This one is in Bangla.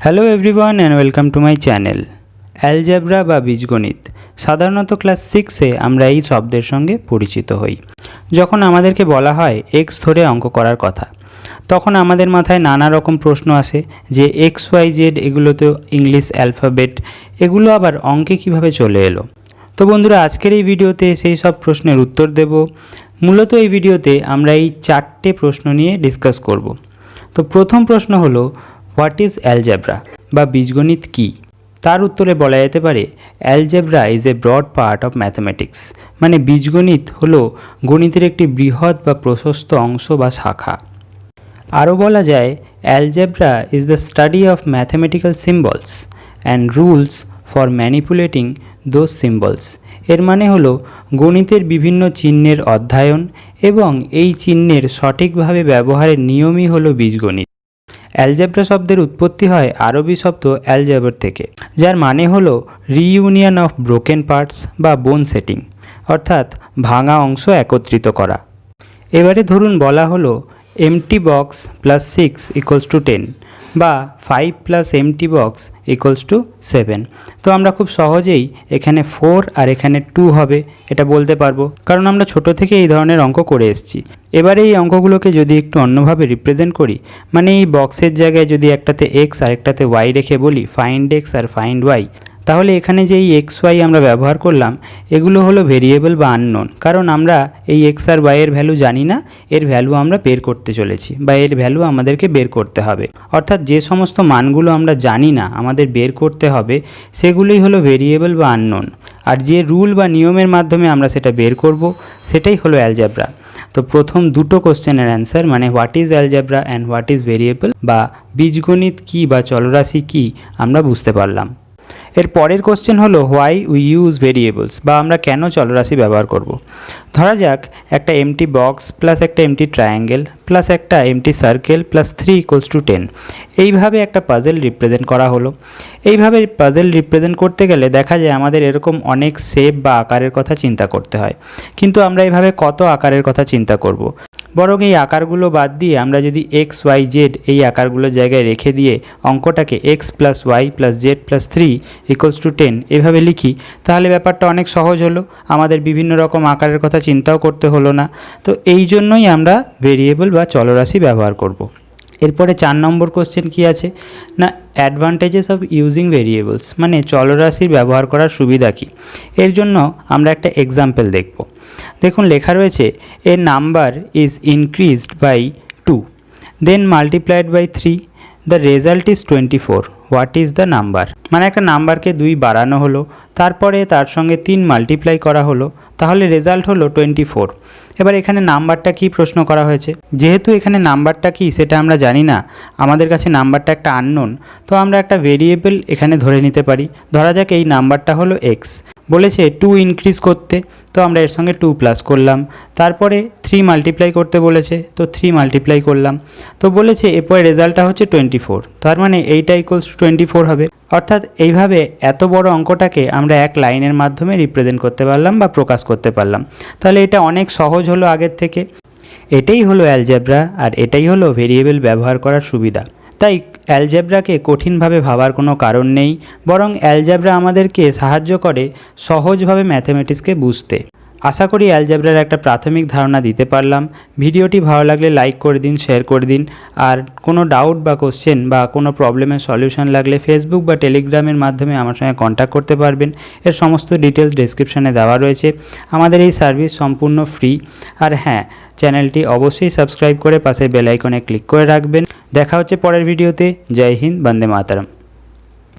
Hello everyone and welcome to my channel. Algebra বা বীজগণিত সাধারণত ক্লাস 6-এ আমরা এই শব্দের সঙ্গে পরিচিত হই। যখন আমাদেরকে বলা হয় এক্স ধরে অঙ্ক করার কথা, তখন আমাদের মাথায় নানা রকম প্রশ্ন আসে যে এক্স ওয়াই জেড এগুলো তো ইংলিশ অ্যালফাবেট, এগুলো আবার অঙ্কে কিভাবে চলে এলো। তো বন্ধুরা, আজকের এই ভিডিওতে সেই সব প্রশ্নের উত্তর দেব। মূলত এই ভিডিওতে আমরা এই 4টে প্রশ্ন নিয়ে ডিসকাস করব। তো প্রথম প্রশ্ন হলো, হোয়াট ইজ অ্যালজেব্রা বা বীজগণিত কী? তার উত্তরে বলা যেতে পারে algebra is a broad part of mathematics, মানে বীজগণিত হলো গণিতের একটি বৃহৎ বা প্রশস্ত অংশ বা শাখা। আরও বলা যায় algebra is the study of mathematical symbols and rules for manipulating those symbols. এর মানে হলো গণিতের বিভিন্ন চিহ্নের অধ্যয়ন এবং এই চিহ্নের সঠিকভাবে ব্যবহারের নিয়মই হলো বীজগণিত। অ্যালজেব্রা শব্দের উৎপত্তি হয় আরবি শব্দ অ্যালজেবর থেকে, যার মানে হলো রিইউনিয়ন অফ ব্রোকেন পার্টস বা বোন সেটিং, অর্থাৎ ভাঙা অংশ একত্রিত করা। এবারে ধরুন বলা হলো empty box plus 6 equals to 10 বা 5 plus empty box equals to 7। তো আমরা খুব সহজেই এখানে 4 আর এখানে 2 হবে এটা বলতে পারবো, কারণ আমরা ছোট থেকে এই ধরনের অঙ্ক করে এসেছি। এবারে এই অঙ্কগুলোকে যদি একটু অন্যভাবে রিপ্রেজেন্ট করি, মানে এই বক্সের জায়গায় যদি একটাতে এক্স আর একটাতে ওয়াই রেখে বলি ফাইন্ড এক্স আর ফাইন্ড ওয়াই, তাহলে এখানে যে এই এক্স ওয়াই আমরা ব্যবহার করলাম এগুলো হলো ভেরিয়েবল বা আননোন, কারণ আমরা এই এক্স আর ওয়াই এর ভ্যালু জানি না, এর ভ্যালু আমরা বের করতে চলেছি বা এর ভ্যালু আমাদেরকে বের করতে হবে। অর্থাৎ যে সমস্ত মানগুলো আমরা জানি না আমাদের বের করতে হবে সেগুলোই হলো ভেরিয়েবল বা আননোন, আর যে রুল বা নিয়মের মাধ্যমে আমরা সেটা বের করব সেটাই হলো অ্যালজেব্রা। তো প্রথম দুটো কোশ্চেনের অ্যান্সার মানে what is algebra and what is variable বা বীজগণিত কী বা চলরাশি কী আমরা বুঝতে পারলাম। এর পরের কোশ্চেন হলো হোয়াই উই ইউজ ভেরিয়েবলস বা আমরা কেন চলরাশি ব্যবহার করব। ধরা যাক একটা এমটি বক্স প্লাস একটা এমটি ট্রায়াঙ্গেল প্লাস একটা empty circle plus 3 equals to 10, এইভাবে একটা পাজেল রিপ্রেজেন্ট করা হলো। এইভাবে পাজেল রিপ্রেজেন্ট করতে গেলে দেখা যায় আমাদের এরকম অনেক শেপ বা আকারের কথা চিন্তা করতে হয়, কিন্তু আমরা এইভাবে কত আকারের কথা চিন্তা করব। বরং এই আকারগুলো বাদ দিয়ে আমরা যদি এক্স ওয়াই জেড এই আকারগুলোর জায়গায় রেখে দিয়ে অঙ্কটাকে X plus Y plus Z plus 3 equals to 10 এভাবে লিখি, তাহলে ব্যাপারটা অনেক সহজ হলো, আমাদের বিভিন্ন রকম আকারের কথা চিন্তাও করতে হলো না। তো এই জন্যই আমরা ভেরিয়েবল বা চলরাশি ব্যবহার করব। এরপরে 4 নম্বর কোশ্চেন কী আছে না, অ্যাডভান্টেজেস অফ ইউজিং ভেরিয়েবলস, মানে চলরাশির ব্যবহার করার সুবিধা কী। এর জন্য আমরা একটা এক্সাম্পল দেখব। দেখুন লেখা রয়েছে a number is increased by 2 then multiplied by 3, the result is 24, what is the number. মানে একটা নাম্বারকে 2 বাড়ানো হলো, তারপরে তার সঙ্গে 3 মাল্টিপ্লাই করা হলো, তাহলে রেজাল্ট হলো 24। এবার এখানে নাম্বারটা কি প্রশ্ন করা হয়েছে, যেহেতু এখানে নাম্বারটা কি সেটা আমরা জানি না, আমাদের কাছে নাম্বারটা একটা আননোন, তো আমরা একটা ভেরিয়েবল এখানে ধরে নিতে পারি। ধরা যাক এই নাম্বারটা হলো এক্স, বলেছে 2 ইনক্রিজ করতে, তো আমরা এর সঙ্গে 2 প্লাস করলাম, তারপরে 3 মাল্টিপ্লাই করতে বলেছে তো 3 মাল্টিপ্লাই করলাম, তো বলেছে এরপরে রেজাল্টটা হচ্ছে 24, তার মানে এইটা ইকুয়ালস টু 24 হবে। অর্থাৎ এইভাবে এত বড় অঙ্কটাকে আমরা এক লাইনের মাধ্যমে রিপ্রেজেন্ট করতে পারলাম বা প্রকাশ করতে পারলাম, তাহলে এটা অনেক সহজ হলো আগের থেকে। এটাই হলো অ্যালজেব্রা আর এটাই হলো ভেরিয়েবল ব্যবহার করার সুবিধা। তাই অ্যালজেব্রাকে কঠিনভাবে ভাবার কোনো কারণ নেই, বরং অ্যালজেব্রা আমাদেরকে সাহায্য করে সহজভাবে ম্যাথামেটিক্সকে বুঝতে। আশা করি অ্যালজেব্রার একটা প্রাথমিক ধারণা দিতে পারলাম। ভিডিওটি ভালো লাগলে লাইক করে দিন, শেয়ার করে দিন, আর কোনো ডাউট বা কোশ্চেন বা কোনো প্রবলেমের সলিউশন লাগলে ফেসবুক বা টেলিগ্রামের মাধ্যমে আমার সঙ্গে কন্ট্যাক্ট করতে পারবেন। এর সমস্ত ডিটেলস ডেসক্রিপশানে দেওয়া রয়েছে। আমাদের এই সার্ভিস সম্পূর্ণ ফ্রি। আর হ্যাঁ, চ্যানেলটি অবশ্যই সাবস্ক্রাইব করে পাশে বেল আইকনে ক্লিক করে রাখবেন। দেখা হচ্ছে পরের ভিডিওতে। জয় হিন্দ, বন্দে মাতরম।